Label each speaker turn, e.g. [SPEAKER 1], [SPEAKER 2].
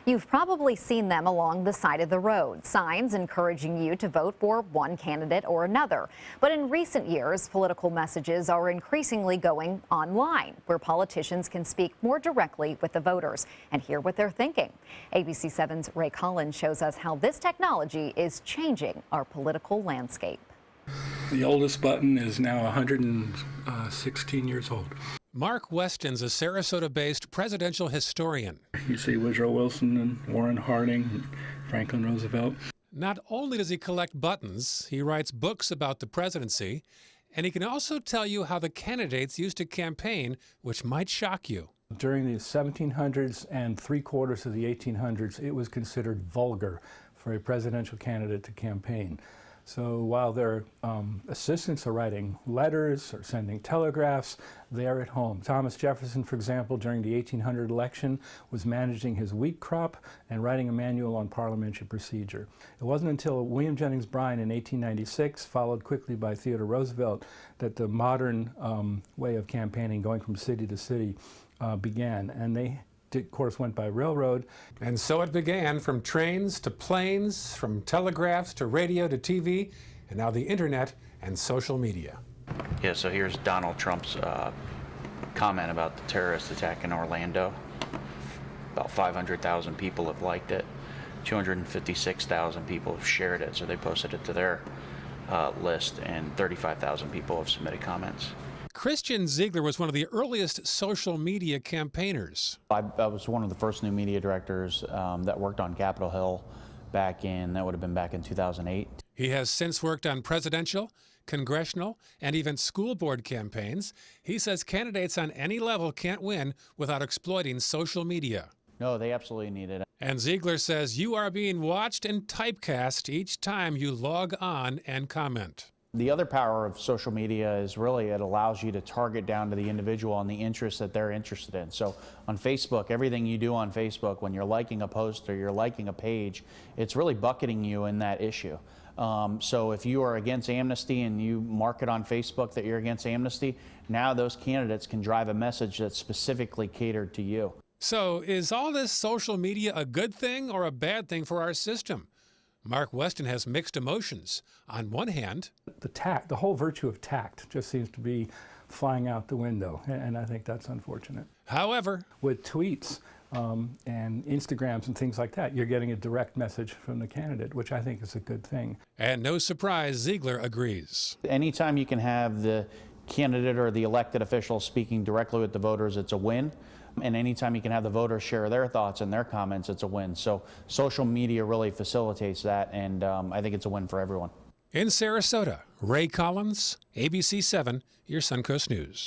[SPEAKER 1] You've probably seen them along the side of the road, signs encouraging you to vote for one candidate or another. But in recent years, political messages are increasingly going online, where politicians can speak more directly with the voters and hear what they're thinking. ABC 7's Ray Collins shows us how this technology is changing our political landscape.
[SPEAKER 2] The oldest button is now 116 years old.
[SPEAKER 3] Mark Weston's a Sarasota-based presidential historian.
[SPEAKER 2] You see Woodrow Wilson and Warren Harding and Franklin Roosevelt.
[SPEAKER 3] Not only does he collect buttons, he writes books about the presidency, and he can also tell you how the candidates used to campaign, which might shock you.
[SPEAKER 4] During the 1700s and three-quarters of the 1800s, it was considered vulgar for a presidential candidate to campaign. So while their assistants are writing letters or sending telegraphs, they're at home. Thomas Jefferson, for example, during the 1800 election, was managing his wheat crop and writing a manual on parliamentary procedure. It wasn't until William Jennings Bryan in 1896, followed quickly by Theodore Roosevelt, that the modern way of campaigning, going from city to city, began. And they of course went by railroad.
[SPEAKER 3] And so it began, from trains to planes, from telegraphs to radio to TV, and now the internet and social media.
[SPEAKER 5] Yeah, so here's Donald Trump's comment about the terrorist attack in Orlando. About 500,000 people have liked it. 256,000 people have shared it, so they posted it to their list, and 35,000 people have submitted comments.
[SPEAKER 3] Christian Ziegler was one of the earliest social media campaigners.
[SPEAKER 5] I was one of the first new media directors that worked on Capitol Hill that would have been back in 2008.
[SPEAKER 3] He has since worked on presidential, congressional, and even school board campaigns. He says candidates on any level can't win without exploiting social media.
[SPEAKER 5] No, they absolutely need it.
[SPEAKER 3] And Ziegler says you are being watched and typecast each time you log on and comment.
[SPEAKER 5] The other power of social media is really it allows you to target down to the individual and the interests that they're interested in. So on Facebook, everything you do on Facebook, when you're liking a post or you're liking a page, it's really bucketing you in that issue. So if you are against amnesty and you mark it on Facebook that you're against amnesty, now those candidates can drive a message that's specifically catered to you.
[SPEAKER 3] So is all this social media a good thing or a bad thing for our system? Mark Weston has mixed emotions. On one hand,
[SPEAKER 4] the whole virtue of tact just seems to be flying out the window, and I think that's unfortunate.
[SPEAKER 3] However,
[SPEAKER 4] with tweets and Instagrams and things like that, you're getting a direct message from the candidate, which I think is a good thing.
[SPEAKER 3] And no surprise, Ziegler agrees.
[SPEAKER 5] Anytime you can have the candidate or the elected official speaking directly with the voters, it's a win. And anytime you can have the voters share their thoughts and their comments, it's a win. So social media really facilitates that, and I think it's a win for everyone.
[SPEAKER 3] In Sarasota, Ray Collins, ABC 7, your Suncoast News.